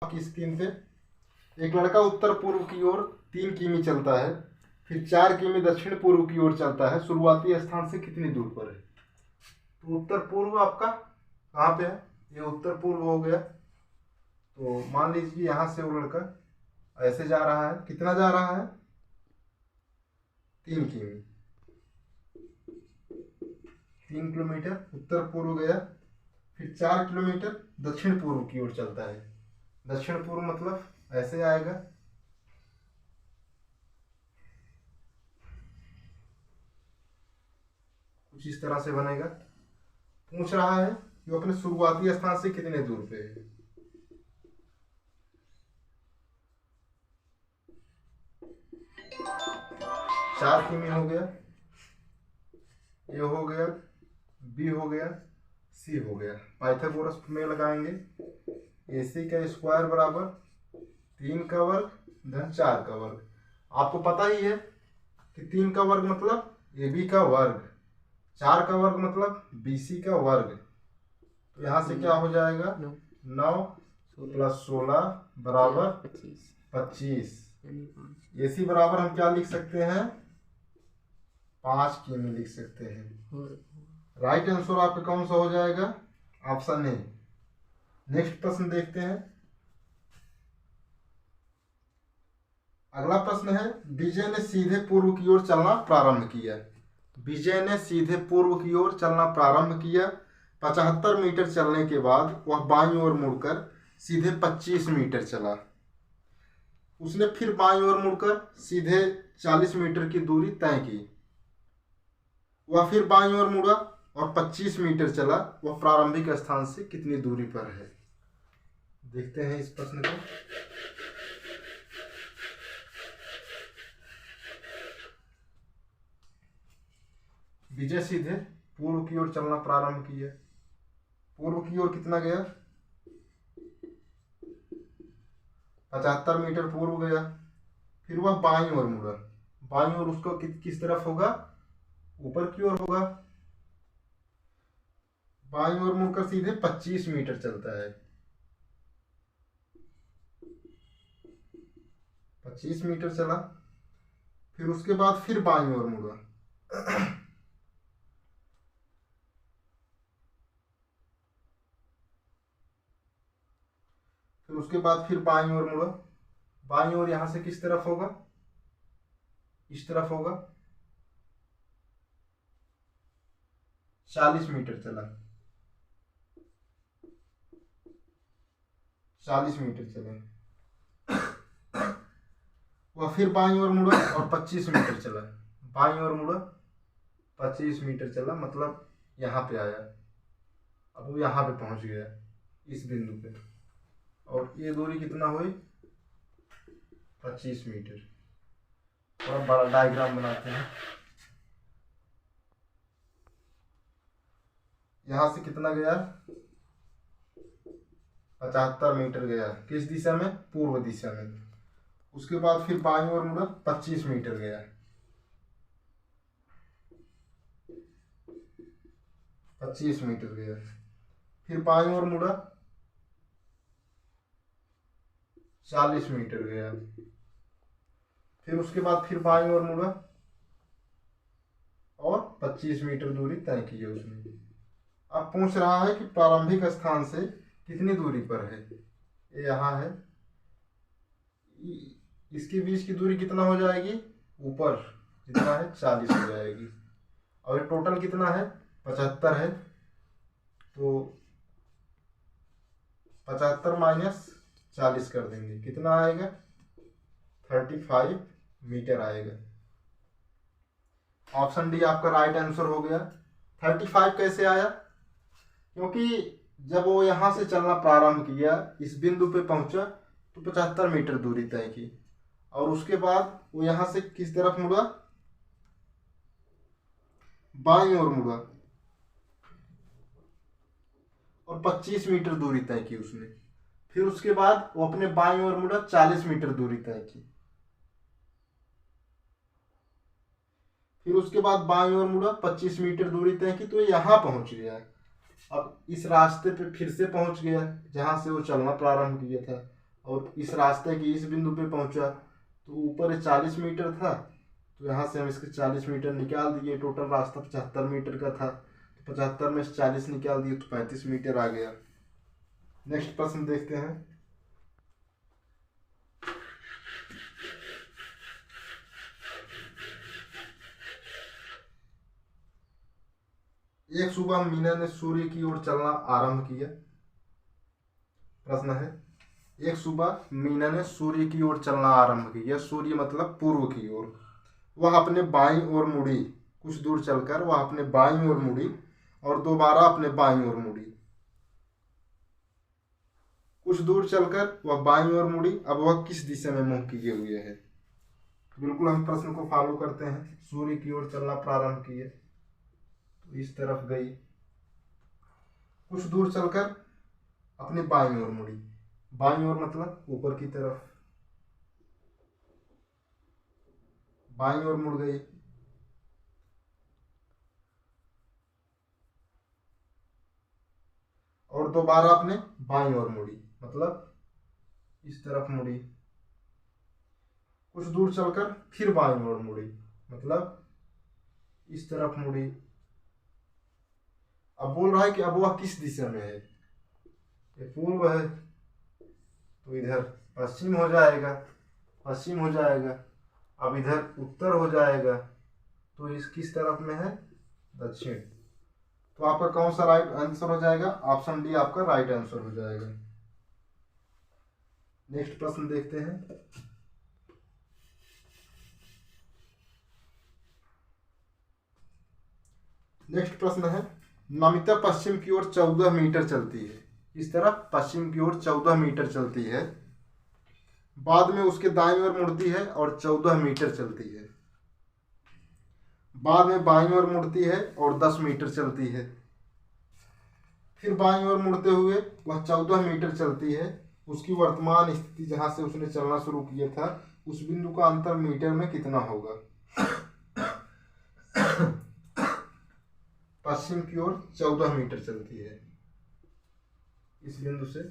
की स्क्रीन पे एक लड़का उत्तर पूर्व की ओर 3 किमी चलता है, फिर 4 किमी दक्षिण पूर्व की ओर चलता है। शुरुआती स्थान से कितनी दूर पर है? तो उत्तर पूर्व आपका कहाँ पे है? ये उत्तर पूर्व हो गया। तो मान लीजिए यहाँ से वो लड़का ऐसे जा रहा है, कितना जा रहा है? 3 किमी। 3 किलोमीटर उत्तर पूर्व गया, फिर 4 किलोमीटर दक्षिण पूर्व की ओर चलता है। दक्षिण पूर्व मतलब ऐसे आएगा, कुछ इस तरह से बनेगा। पूछ रहा है कि वो अपने शुरुआती स्थान से कितने दूर पे है। चार किमी हो गया, ए हो गया, बी हो गया, सी हो गया। पाइथागोरस प्रमेय लगाएंगे। AC का स्क्वायर बराबर 3 का वर्ग धन 4 का वर्ग। आपको पता ही है कि 3 का वर्ग मतलब AB का वर्ग, 4 का वर्ग मतलब BC का वर्ग। तो यहाँ से क्या हो जाएगा? 9 + 16 बराबर 25। AC बराबर हम क्या लिख सकते हैं? 5 किमी लिख सकते हैं। राइट आंसर आपका कौन सा हो जाएगा? Option A. नेक्स्ट प्रश्न देखते हैं। अगला प्रश्न है, विजय ने सीधे पूर्व की ओर चलना प्रारंभ किया। विजय ने सीधे पूर्व की ओर चलना प्रारंभ किया। 75 मीटर चलने के बाद वह बाईं ओर मुड़कर सीधे 25 मीटर चला। उसने फिर बाईं ओर मुड़कर सीधे 40 मीटर की दूरी तय की। वह फिर बाईं ओर मुड़ा और 25 मीटर चला। वह प्रारंभिक स्थान से कितनी दूरी पर है? देखते हैं इस प्रश्न को। विजय सीधे पूर्व की ओर चलना प्रारंभ किया। पूर्व की ओर कितना गया? 75 मीटर पूर्व गया। फिर वह बाईं ओर मुड़ा। बाईं ओर उसको किस तरफ होगा? ऊपर की ओर होगा। बाईं ओर मुड़कर सीधे 25 मीटर चलता है। 25 मीटर चला, फिर उसके बाद फिर बाईं ओर मुड़ा। फिर उसके बाद फिर बाईं ओर मुड़ा। बाईं ओर यहां से किस तरफ होगा? इस तरफ होगा। 40 मीटर चला। 40 मीटर चला, वह फिर बाईं ओर मुड़ा और 25 मीटर चला। बाईं ओर मुड़ा, 25 मीटर चला, मतलब यहाँ पे आया। अब वो यहाँ पे पहुंच गया, इस बिंदु पे। और ये दूरी कितना हुई? 25 मीटर। थोड़ा बड़ा डायग्राम बनाते हैं। यहाँ से कितना गया? 75 मीटर गया। किस दिशा में? पूर्व दिशा में। उसके बाद फिर बाईं ओर मुड़ा, 25 मीटर गया। 25 मीटर गया। फिर बाईं ओर मुड़ा, 40 मीटर गया। फिर उसके बाद फिर बाईं ओर मुड़ा और 25 मीटर दूरी तय की है उसने। अब पूछ रहा है कि प्रारंभिक स्थान से कितनी दूरी पर है। ये यहाँ है, इसके बीच की दूरी कितना हो जाएगी? ऊपर जितना है 40 हो जाएगी। और ये टोटल कितना है? 75 है। तो 75 - 40 कर देंगे, कितना आएगा? 35 मीटर आएगा। ऑप्शन डी आपका राइट आंसर हो गया। 35 कैसे आया? क्योंकि जब वो यहाँ से चलना प्रारंभ किया, इस बिंदु पे पहुंचा तो 75 मीटर दूरी तय की। और उसके बाद वो यहाँ से किस तरफ मुड़ा? बाईं ओर मुड़ा और 25 मीटर दूरी तय की उसने। फिर उसके बाद वो अपने बाईं ओर मुड़ा, 40 मीटर दूरी तय की। फिर उसके बाद बाईं ओर मुड़ा, 25 मीटर दूरी तय की, तो यहाँ पहुंच गया। अब इस रास्ते पे फिर से पहुंच गया जहां से वो चलना प्रारंभ किया था। और इस रास्ते की इस बिंदु पे पहुंचा, तो ऊपर 40 मीटर था, तो यहाँ से हम इसके 40 मीटर निकाल दिए। टोटल रास्ता 75 मीटर का था, तो 75 में से 40 निकाल दिए तो 35 मीटर आ गया। नेक्स्ट प्रश्न देखते हैं। एक सुबह मीना ने सूर्य की ओर चलना आरंभ किया। प्रश्न है, एक सुबह मीना ने सूर्य की ओर चलना आरंभ किया। सूर्य मतलब पूर्व की ओर। वह अपने बाईं ओर मुड़ी। कुछ दूर चलकर वह अपने बाईं ओर मुड़ी और दोबारा अपने बाईं ओर मुड़ी। कुछ दूर चलकर वह बाईं ओर मुड़ी। अब वह किस दिशा में मुंह किए हुए है? बिल्कुल हम प्रश्न को फॉलो करते हैं। सूर्य की ओर चलना प्रारंभ किए तो इस तरफ गई। कुछ दूर चलकर अपने बाईं ओर मुड़ी। बाईं ओर मतलब ऊपर की तरफ। बाईं ओर मुड़ गई। और दोबारा अपने बाईं ओर मुड़ी, मतलब इस तरफ मुड़ी। कुछ दूर चलकर फिर बाईं ओर मुड़ी, मतलब इस तरफ मुड़ी। अब बोल रहा है कि अब वह किस दिशा में है? ये पूर्व है तो इधर पश्चिम हो जाएगा, पश्चिम हो जाएगा। अब इधर उत्तर हो जाएगा, तो इस किस तरफ में है? दक्षिण। तो आपका कौन सा राइट आंसर हो जाएगा? ऑप्शन डी आपका राइट आंसर हो जाएगा। नेक्स्ट प्रश्न देखते हैं। नेक्स्ट प्रश्न है, नमिता पश्चिम की ओर 14 मीटर चलती है। इस तरफ पश्चिम की ओर 14 मीटर चलती है। बाद में उसके दाईं ओर मुड़ती है और 14 मीटर चलती है। बाद में बाईं ओर मुड़ती है और 10 मीटर चलती है। फिर बाईं ओर मुड़ते हुए वह 14 मीटर चलती है। उसकी वर्तमान स्थिति जहां से उसने चलना शुरू किया था, उस बिंदु का अंतर मीटर में कितना होगा? पश्चिम की ओर 14 मीटर चलती है। इस बिंदु से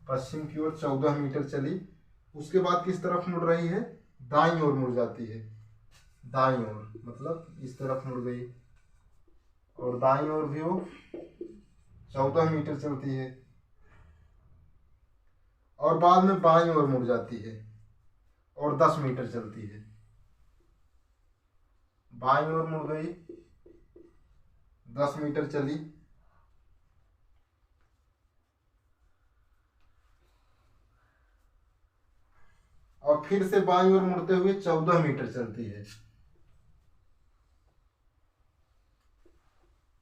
पश्चिम की ओर 14 मीटर चली। उसके बाद किस तरफ मुड़ रही है? दाईं ओर मुड़ जाती है। दाईं ओर मतलब इस तरफ मुड़ गई। और दाईं ओर भी वो 14 मीटर चलती है। और बाद में बाईं ओर मुड़ जाती है और 10 मीटर चलती है। बाईं ओर मुड़ गई, 10 मीटर चली। और फिर से बाईं ओर मुड़ते हुए 14 मीटर चलती है।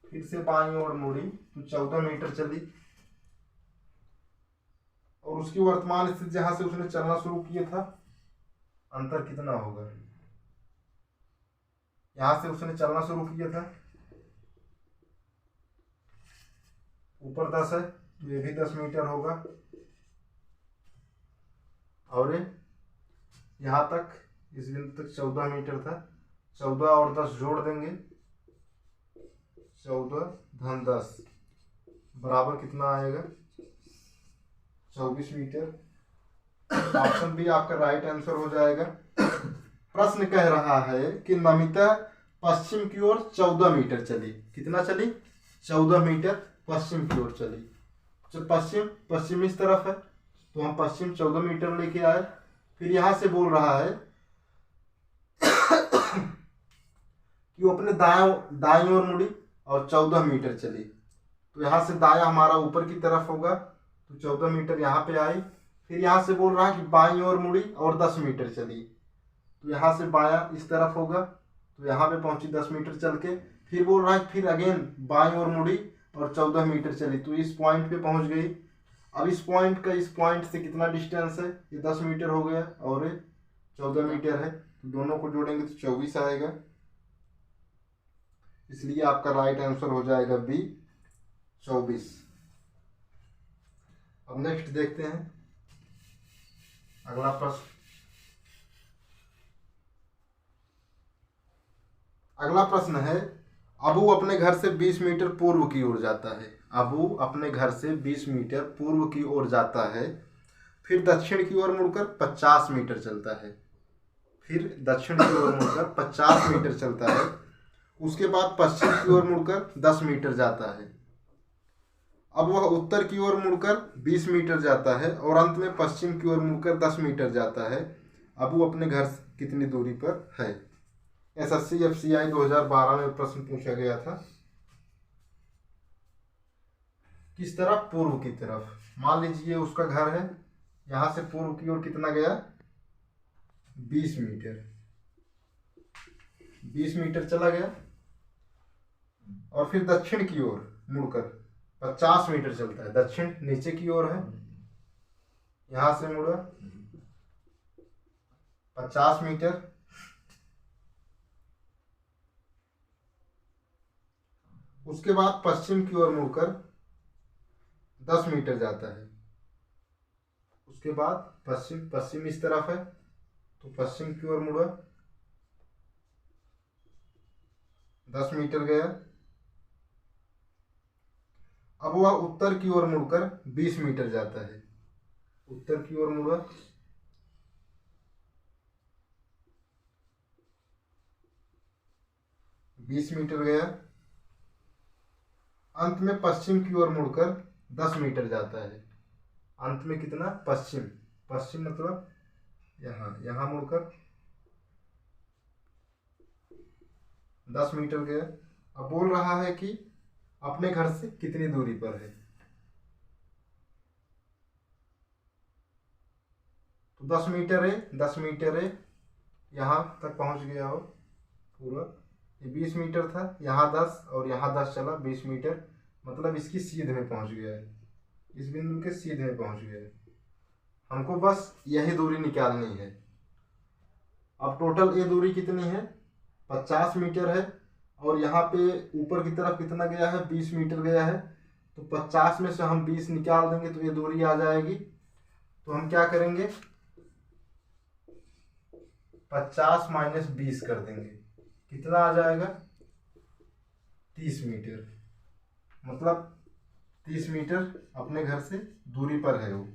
फिर से बाईं ओर मुड़ी तो 14 मीटर चली। और उसकी वर्तमान स्थिति जहां से उसने चलना शुरू किया था, अंतर कितना होगा? यहां से उसने चलना शुरू किया था, ऊपर 10 है तो ये भी 10 मीटर होगा। और यहाँ तक इस बिंदु तक 14 मीटर था। 14 और 10 जोड़ देंगे, 14 धन 10 बराबर कितना आएगा? 24 मीटर। ऑप्शन बी आपका राइट आंसर हो जाएगा। प्रश्न कह रहा है कि नमिता पश्चिम की ओर 14 मीटर चली। कितना चली? 14 मीटर पश्चिम की ओर चली। तो पश्चिम इस तरफ है, तो हम पश्चिम 14 मीटर लेके आए। फिर यहां से बोल रहा है कि वो अपने दाईं ओर मुड़ी और 14 मीटर चली। तो यहाँ से दाया हमारा ऊपर की तरफ होगा, तो 14 मीटर यहाँ पे आई। फिर यहाँ से बोल रहा है कि बाईं ओर मुड़ी और 10 मीटर चली। तो यहाँ से बाया इस तरफ होगा, तो यहाँ पे पहुंची 10 मीटर चल के। फिर बोल रहा है फिर अगेन बाईं ओर मुड़ी और 14 मीटर चली, तो इस पॉइंट पे पहुंच गई। अब इस पॉइंट का इस पॉइंट से कितना डिस्टेंस है? ये 10 मीटर हो गया और ये 14 मीटर है, तो दोनों को जोड़ेंगे तो 24 आएगा। इसलिए आपका राइट आंसर हो जाएगा बी, 24। अब नेक्स्ट देखते हैं अगला प्रश्न। अगला प्रश्न है, अब वो अपने घर से 20 मीटर पूर्व की ओर जाता है। अब वो अपने घर से 20 मीटर पूर्व की ओर जाता है, फिर दक्षिण की ओर मुड़कर 50 मीटर चलता है। फिर दक्षिण की ओर मुड़कर 50 मीटर चलता है। उसके बाद पश्चिम की ओर मुड़कर 10 मीटर जाता है। अब वह उत्तर की ओर मुड़कर 20 मीटर जाता है और अंत में पश्चिम की ओर मुड़कर 10 मीटर जाता है। अब वो अपने घर से कितनी दूरी पर है? एसएससी एफसीआई 2012 में प्रश्न पूछा गया था। किस तरफ? पूर्व की तरफ। मान लीजिए उसका घर है, यहां से पूर्व की ओर कितना गया? 20 मीटर। 20 मीटर चला गया और फिर दक्षिण की ओर मुड़कर 50 मीटर चलता है। दक्षिण नीचे की ओर है, यहां से मुड़ा 50 मीटर। उसके बाद पश्चिम की ओर मुड़कर 10 मीटर जाता है। उसके बाद पश्चिम इस तरफ है तो पश्चिम की ओर मुड़ा 10 मीटर गया। अब वह उत्तर की ओर मुड़कर 20 मीटर जाता है। उत्तर की ओर मुड़ा 20 मीटर गया। अंत में पश्चिम की ओर मुड़कर 10 मीटर जाता है। अंत में कितना? पश्चिम मतलब यहां मुड़कर 10 मीटर गया। अब बोल रहा है कि अपने घर से कितनी दूरी पर है। तो 10 मीटर है, 10 मीटर है, यहां तक पहुंच गया हो पूरा। ये 20 मीटर था, यहाँ 10 और यहाँ 10 चला 20 मीटर, मतलब इसकी सीध में पहुंच गया है। इस बिंदु के सीध में पहुंच गया है। हमको बस यही दूरी निकालनी है। अब टोटल ये दूरी कितनी है? 50 मीटर है और यहाँ पे ऊपर की तरफ कितना गया है? 20 मीटर गया है। तो 50 में से हम 20 निकाल देंगे तो ये दूरी आ जाएगी। तो हम क्या करेंगे? 50 माइनस 20 कर देंगे। कितना आ जाएगा? 30 मीटर। मतलब 30 मीटर अपने घर से दूरी पर है वो।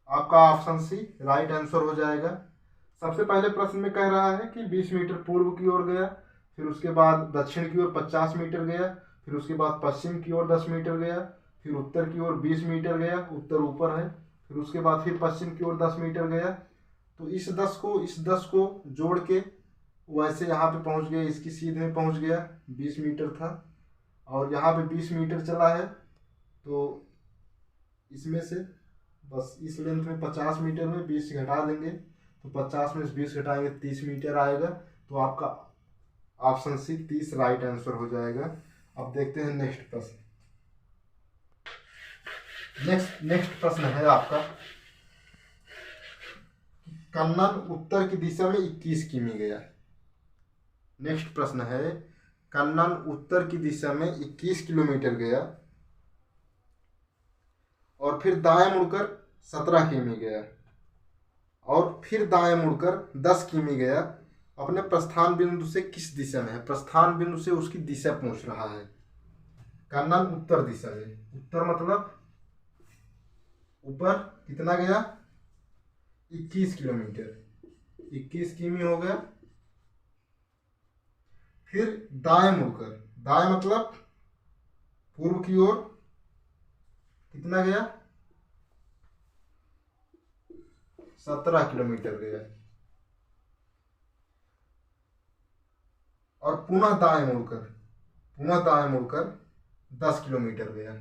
आपका ऑप्शन सी राइट आंसर हो जाएगा। सबसे पहले प्रश्न में कह रहा है कि 20 मीटर पूर्व की ओर गया, फिर उसके बाद दक्षिण की ओर 50 मीटर गया, फिर उसके बाद पश्चिम की ओर 10 मीटर गया, फिर उत्तर की ओर 20 मीटर गया, उत्तर ऊपर है, फिर उसके बाद फिर पश्चिम की ओर 10 मीटर गया। तो इस 10 को जोड़ के वैसे यहाँ पे पहुँच गया, इसकी सीध में पहुँच गया। 20 मीटर था और यहाँ पे 20 मीटर चला है, तो इसमें से बस इस लेंथ में 50 मीटर में 20 घटा देंगे, तो 50 में से 20 घटाएंगे 30 मीटर आएगा। तो आपका ऑप्शन सी 30 राइट आंसर हो जाएगा। अब देखते हैं नेक्स्ट प्रश्न। नेक्स्ट प्रश्न है आपका, कन्नन उत्तर की दिशा में 21 किमी गया। नेक्स्ट प्रश्न है, कन्नन उत्तर की दिशा में 21 किलोमीटर गया और फिर दाएं मुड़कर 17 किमी गया और फिर दाएं मुड़कर 10 किमी गया। अपने प्रस्थान बिंदु से किस दिशा में है? प्रस्थान बिंदु से उसकी दिशा पूछ रहा है। कन्नन उत्तर दिशा में, उत्तर मतलब ऊपर कितना गया? 21 किलोमीटर, 21 किमी हो गया। फिर दाएं मुड़कर, दाएं मतलब पूर्व की ओर कितना गया? 17 किलोमीटर गया और पुनः दाएं मुड़कर 10 किलोमीटर गया।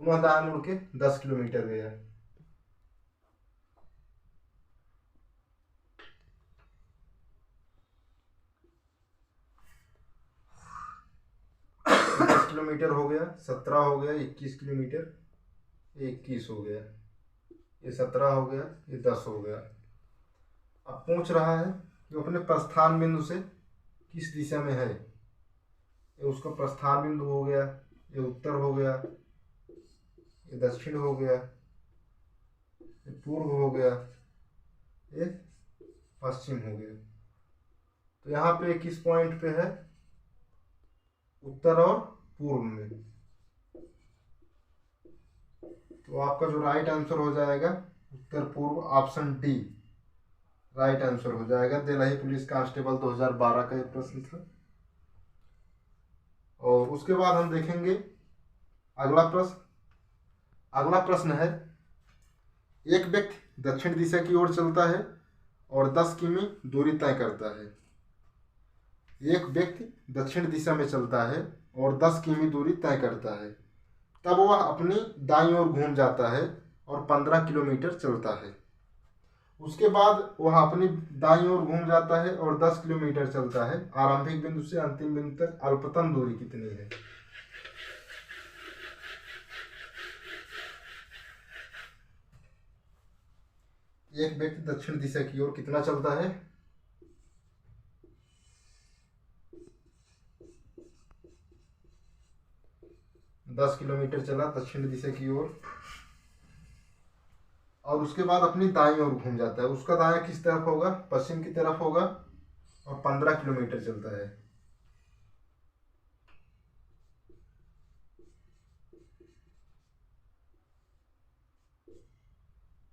पुनः दाएं मुड़ के 10 किलोमीटर गया। किलोमीटर हो गया, 17 हो गया, 21 किलोमीटर, 21 हो गया, ये 17 हो गया, ये 10 हो गया। अब पूछ रहा है कि अपने प्रस्थान बिंदु से किस दिशा में है। ये उसका प्रस्थान बिंदु हो गया, ये उत्तर हो गया, ये दक्षिण हो गया, ये पूर्व हो गया, ये पश्चिम हो गया। तो यहाँ पे किस पॉइंट पे है, उत्तर और पूर्व में। तो आपका जो राइट आंसर हो जाएगा उत्तर पूर्व, ऑप्शन डी राइट आंसर हो जाएगा। दिल्ली पुलिस कांस्टेबल 2012 का ये प्रश्न था। और उसके बाद हम देखेंगे अगला प्रश्न। अगला प्रश्न है, एक व्यक्ति दक्षिण दिशा की ओर चलता है और 10 किमी दूरी तय करता है। एक व्यक्ति दक्षिण दिशा में चलता है और 10 किमी दूरी तय करता है। तब वह अपनी दाईं ओर घूम जाता है और 15 किलोमीटर चलता है। उसके बाद वह अपनी दाईं ओर घूम जाता है और 10 किलोमीटर चलता है। आरंभिक बिंदु से अंतिम बिंदु तक अल्पतम दूरी कितनी है? एक व्यक्ति दक्षिण दिशा की ओर कितना चलता है? 10 किलोमीटर चला दक्षिण दिशा की ओर और उसके बाद अपनी दाईं ओर घूम जाता है। उसका दायां किस तरफ होगा? पश्चिम की तरफ होगा और 15 किलोमीटर चलता है।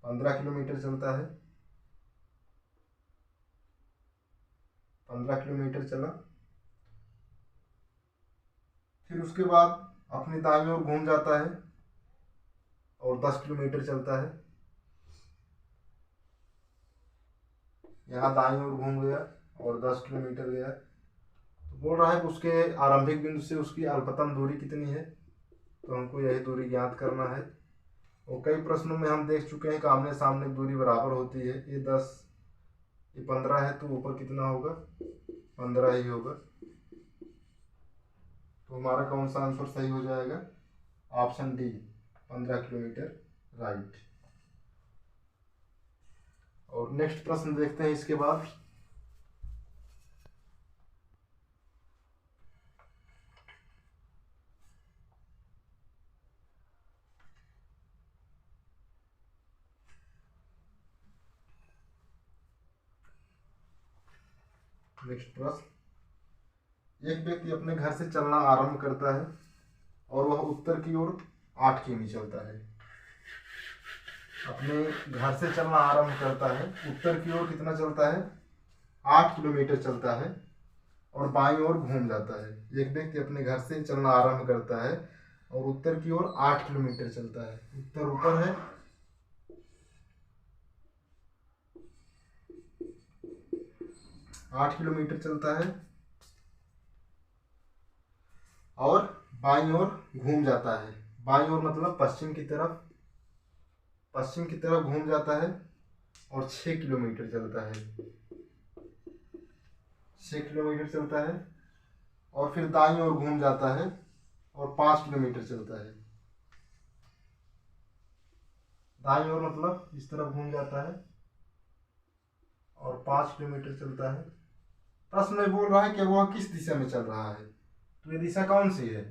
पंद्रह किलोमीटर चलता है, 15 किलोमीटर चला। फिर उसके बाद अपनी दाईं ओर घूम जाता है और 10 किलोमीटर चलता है। यहाँ दाईं ओर घूम गया और 10 किलोमीटर गया। तो बोल रहा है कि उसके आरंभिक बिंदु से उसकी अल्पतम दूरी कितनी है, तो हमको यही दूरी ज्ञात करना है। और कई प्रश्नों में हम देख चुके हैं कि आमने सामने दूरी बराबर होती है। ये 10, ये 15 है, तो ऊपर कितना होगा? 15 ही होगा। तो हमारा कौन सा आंसर सही हो जाएगा? Option D 15 kilometre right. और नेक्स्ट प्रश्न देखते हैं इसके बाद। नेक्स्ट प्रश्न, एक व्यक्ति अपने घर से चलना आरंभ करता है और वह उत्तर की ओर 8 किमी चलता है। अपने घर से चलना आरंभ करता है, उत्तर की ओर कितना चलता है? 8 किलोमीटर चलता है और बाईं ओर घूम जाता है। एक व्यक्ति अपने घर से चलना आरंभ करता है और उत्तर की ओर 8 किलोमीटर चलता है। उत्तर ऊपर है, 8 किलोमीटर चलता है और बाईं ओर घूम जाता है। बाईं ओर मतलब पश्चिम की तरफ, पश्चिम की तरफ घूम जाता है और 6 किलोमीटर चलता है। 6 किलोमीटर चलता है और फिर दाईं ओर घूम जाता है और 5 किलोमीटर चलता है। दाईं ओर मतलब इस तरफ घूम जाता है और 5 किलोमीटर चलता है। प्रश्न में बोल रहा है कि वह किस दिशा में चल रहा है, तो ये दिशा कौन सी है?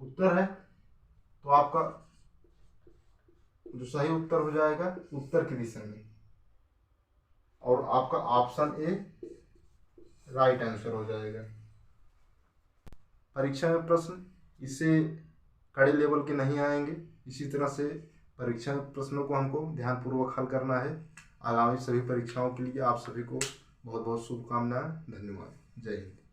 उत्तर है। तो आपका जो सही उत्तर हो जाएगा उत्तर की दिशा में, और आपका ऑप्शन ए राइट आंसर हो जाएगा। परीक्षा में प्रश्न इससे कड़े लेवल के नहीं आएंगे। इसी तरह से परीक्षा में प्रश्नों को हमको ध्यानपूर्वक हल करना है। आगामी सभी परीक्षाओं के लिए आप सभी को बहुत बहुत शुभकामनाएं। धन्यवाद। जय हिंद।